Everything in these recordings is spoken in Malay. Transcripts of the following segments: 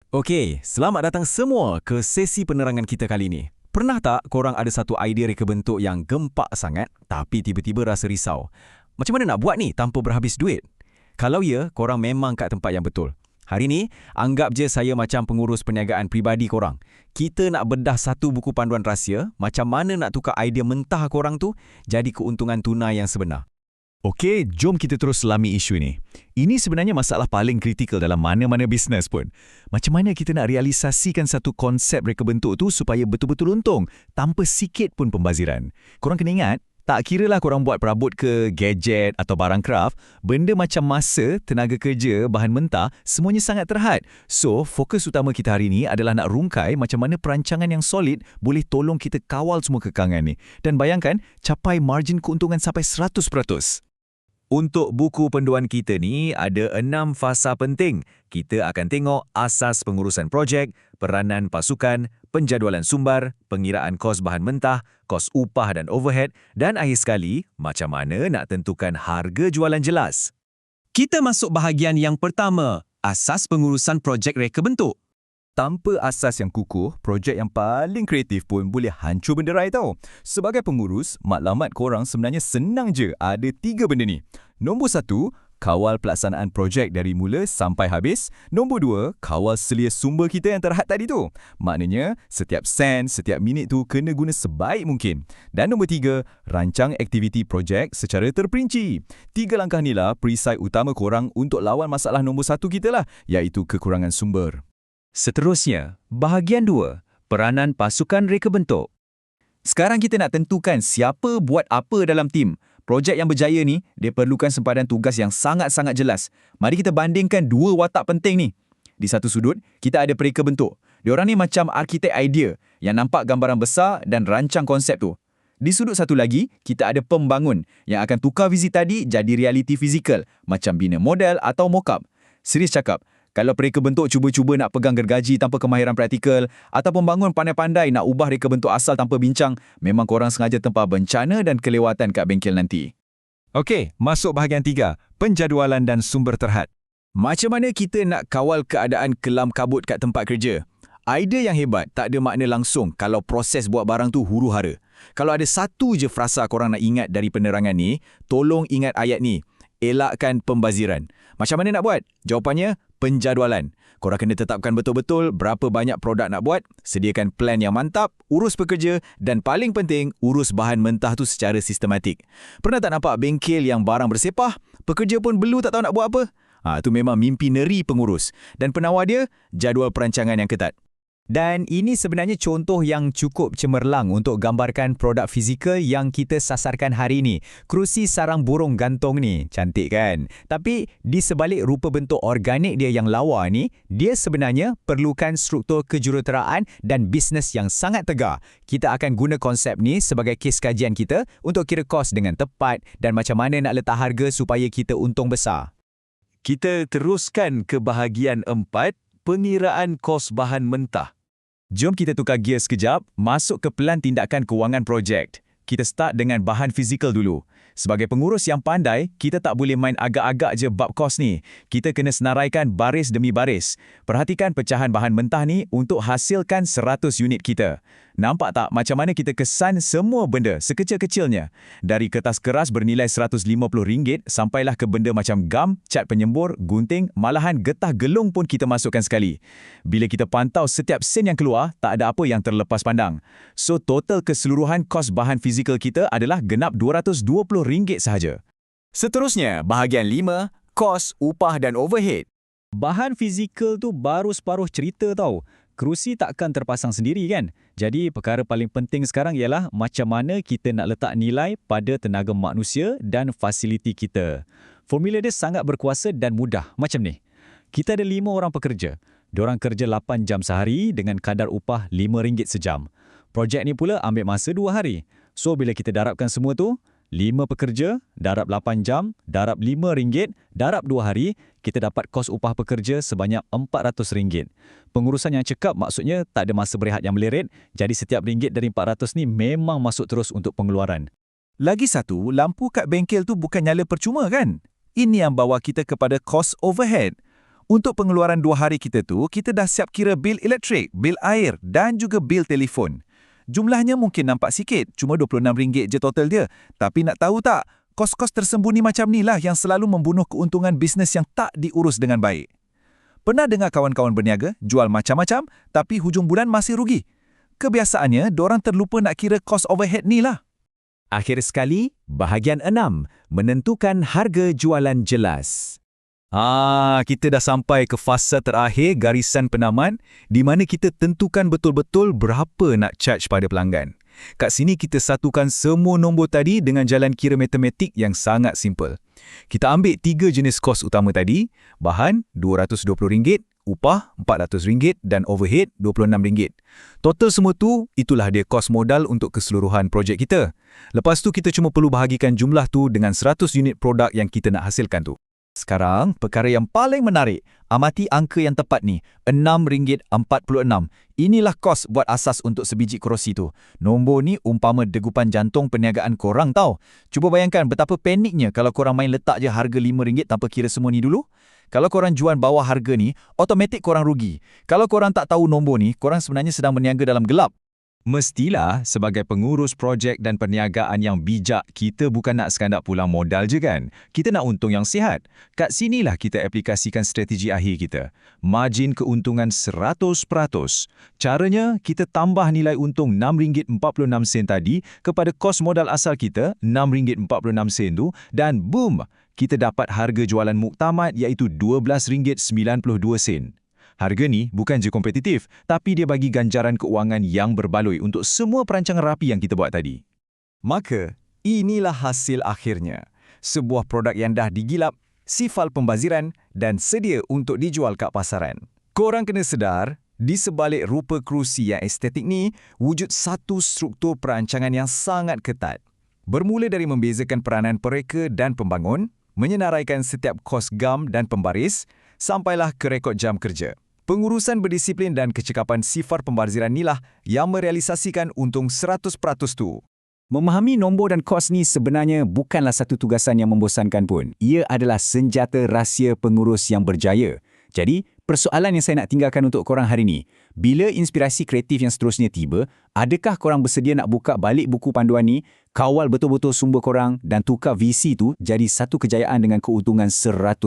Okey, selamat datang semua ke sesi penerangan kita kali ini. Pernah tak korang ada satu idea reka bentuk yang gempak sangat tapi tiba-tiba rasa risau? Macam mana nak buat ni tanpa berhabis duit? Kalau ya, korang memang kat tempat yang betul. Hari ni, anggap je saya macam pengurus perniagaan peribadi korang. Kita nak bedah satu buku panduan rahsia macam mana nak tukar idea mentah korang tu jadi keuntungan tunai yang sebenar. Okey, jom kita terus selami isu ini. Ini sebenarnya masalah paling kritikal dalam mana-mana bisnes pun. Macam mana kita nak realisasikan satu konsep reka bentuk tu supaya betul-betul untung tanpa sikit pun pembaziran. Korang kena ingat, tak kiralah korang buat perabot ke gadget atau barang craft, benda macam masa, tenaga kerja, bahan mentah, semuanya sangat terhad. So, fokus utama kita hari ini adalah nak rungkai macam mana perancangan yang solid boleh tolong kita kawal semua kekangan ni. Dan bayangkan, capai margin keuntungan sampai 100%. Untuk buku panduan kita ni ada 6 fasa penting. Kita akan tengok asas pengurusan projek, peranan pasukan, penjadualan sumber, pengiraan kos bahan mentah, kos upah dan overhead, dan akhir sekali, macam mana nak tentukan harga jualan jelas. Kita masuk bahagian yang pertama, asas pengurusan projek reka bentuk. Tanpa asas yang kukuh, projek yang paling kreatif pun boleh hancur benderai tau. Sebagai pengurus, matlamat korang sebenarnya senang je ada 3 benda ni. Nombor 1, kawal pelaksanaan projek dari mula sampai habis. Nombor 2, kawal selia sumber kita yang terhad tadi tu. Maknanya, setiap sen, setiap minit tu kena guna sebaik mungkin. Dan nombor 3, rancang aktiviti projek secara terperinci. 3 langkah ni lah perisai utama korang untuk lawan masalah nombor 1 kita lah, iaitu kekurangan sumber. Seterusnya, bahagian 2, peranan pasukan reka bentuk. Sekarang kita nak tentukan siapa buat apa dalam tim. Projek yang berjaya ni, dia perlukan sempadan tugas yang sangat-sangat jelas. Mari kita bandingkan 2 watak penting ni. Di satu sudut, kita ada pereka bentuk. Diorang ni macam arkitek idea yang nampak gambaran besar dan rancang konsep tu. Di sudut satu lagi, kita ada pembangun yang akan tukar visi tadi jadi realiti fizikal, macam bina model atau mock-up. Serius cakap, kalau pereka bentuk cuba-cuba nak pegang gergaji tanpa kemahiran praktikal atau pembangun pandai-pandai nak ubah reka bentuk asal tanpa bincang, memang korang sengaja tempah bencana dan kelewatan kat bengkel nanti. Okey, masuk bahagian 3, penjadualan dan sumber terhad. Macam mana kita nak kawal keadaan kelam kabut kat tempat kerja? Idea yang hebat tak ada makna langsung kalau proses buat barang tu huru-hara. Kalau ada satu je frasa korang nak ingat dari penerangan ni, tolong ingat ayat ni. Elakkan pembaziran. Macam mana nak buat? Jawapannya, penjadualan. Korang kena tetapkan betul-betul berapa banyak produk nak buat, sediakan plan yang mantap, urus pekerja dan paling penting, urus bahan mentah tu secara sistematik. Pernah tak nampak bengkel yang barang bersepah, pekerja pun belu tak tahu nak buat apa? Itu memang mimpi neri pengurus. Dan penawar dia, jadual perancangan yang ketat. Dan ini sebenarnya contoh yang cukup cemerlang untuk gambarkan produk fizikal yang kita sasarkan hari ini. Kerusi sarang burung gantung ni, cantik kan? Tapi di sebalik rupa bentuk organik dia yang lawa ni, dia sebenarnya perlukan struktur kejuruteraan dan bisnes yang sangat tegar. Kita akan guna konsep ni sebagai kes kajian kita untuk kira kos dengan tepat dan macam mana nak letak harga supaya kita untung besar. Kita teruskan ke bahagian 4, pengiraan kos bahan mentah. Jom kita tukar gear sekejap, masuk ke pelan tindakan kewangan projek. Kita start dengan bahan fizikal dulu. Sebagai pengurus yang pandai, kita tak boleh main agak-agak je bab kos ni. Kita kena senaraikan baris demi baris. Perhatikan pecahan bahan mentah ni untuk hasilkan 100 unit kita. Nampak tak macam mana kita kesan semua benda sekecil-kecilnya? Dari kertas keras bernilai RM150 sampailah ke benda macam gam, cat penyembur, gunting, malahan getah gelung pun kita masukkan sekali. Bila kita pantau setiap sen yang keluar, tak ada apa yang terlepas pandang. So, total keseluruhan kos bahan fizikal kita adalah genap RM220 sahaja. Seterusnya, bahagian 5, kos, upah dan overhead. Bahan fizikal tu baru separuh cerita tau. Kerusi takkan terpasang sendiri kan? Jadi perkara paling penting sekarang ialah macam mana kita nak letak nilai pada tenaga manusia dan fasiliti kita. Formula dia sangat berkuasa dan mudah macam ni. Kita ada 5 orang pekerja. Diorang kerja 8 jam sehari dengan kadar upah RM5 sejam. Projek ni pula ambil masa 2 hari. So bila kita darabkan semua tu, 5 pekerja, darab 8 jam, darab RM5, darab 2 hari, kita dapat kos upah pekerja sebanyak RM400. Pengurusan yang cekap maksudnya tak ada masa berehat yang meleret, jadi setiap ringgit dari 400 ni memang masuk terus untuk pengeluaran. Lagi satu, lampu kat bengkel tu bukan nyala percuma kan? Ini yang bawa kita kepada kos overhead. Untuk pengeluaran 2 hari kita tu, kita dah siap kira bil elektrik, bil air dan juga bil telefon. Jumlahnya mungkin nampak sikit, cuma RM26 je total dia. Tapi nak tahu tak, kos-kos tersembunyi macam ni lah yang selalu membunuh keuntungan bisnes yang tak diurus dengan baik. Pernah dengar kawan-kawan berniaga jual macam-macam tapi hujung bulan masih rugi? Kebiasaannya, dorang terlupa nak kira kos overhead ni lah. Akhir sekali, bahagian 6, menentukan harga jualan jelas. Kita dah sampai ke fasa terakhir garisan penaman di mana kita tentukan betul-betul berapa nak charge pada pelanggan. Kat sini kita satukan semua nombor tadi dengan jalan kira matematik yang sangat simple. Kita ambil 3 jenis kos utama tadi, bahan RM220, upah RM400 dan overhead RM26. Total semua tu, itulah dia kos modal untuk keseluruhan projek kita. Lepas tu kita cuma perlu bahagikan jumlah tu dengan 100 unit produk yang kita nak hasilkan tu. Sekarang, perkara yang paling menarik. Amati angka yang tepat ni, RM6.46. Inilah kos buat asas untuk sebiji kerusi tu. Nombor ni umpama degupan jantung perniagaan korang tau. Cuba bayangkan betapa paniknya kalau korang main letak je harga RM5 tanpa kira semua ni dulu. Kalau korang jual bawah harga ni, automatik korang rugi. Kalau korang tak tahu nombor ni, korang sebenarnya sedang berniaga dalam gelap. Mestilah sebagai pengurus projek dan perniagaan yang bijak, kita bukan nak sekadar pulang modal je kan. Kita nak untung yang sihat. Kat sinilah kita aplikasikan strategi akhir kita. Margin keuntungan 100%. Caranya, kita tambah nilai untung RM6.46 tadi kepada kos modal asal kita, RM6.46 tu, dan boom! Kita dapat harga jualan muktamad iaitu RM12.92. Harga ni bukan je kompetitif, tapi dia bagi ganjaran keuangan yang berbaloi untuk semua perancangan rapi yang kita buat tadi. Maka, inilah hasil akhirnya. Sebuah produk yang dah digilap, sifal pembaziran dan sedia untuk dijual kat pasaran. Korang kena sedar, di sebalik rupa kerusi yang estetik ni, wujud satu struktur perancangan yang sangat ketat. Bermula dari membezakan peranan pereka dan pembangun, menyenaraikan setiap kos gam dan pembaris, sampailah ke rekod jam kerja. Pengurusan berdisiplin dan kecekapan sifar pembaziran inilah yang merealisasikan untung 100% tu. Memahami nombor dan kos ni sebenarnya bukanlah satu tugasan yang membosankan pun. Ia adalah senjata rahsia pengurus yang berjaya. Jadi, persoalan yang saya nak tinggalkan untuk korang hari ni, bila inspirasi kreatif yang seterusnya tiba, adakah korang bersedia nak buka balik buku panduan ni, kawal betul-betul sumber korang dan tukar visi tu jadi satu kejayaan dengan keuntungan 100%?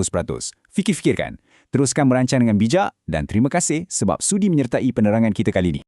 Fikir-fikirkan. Teruskan merancang dengan bijak dan terima kasih sebab sudi menyertai penerangan kita kali ini.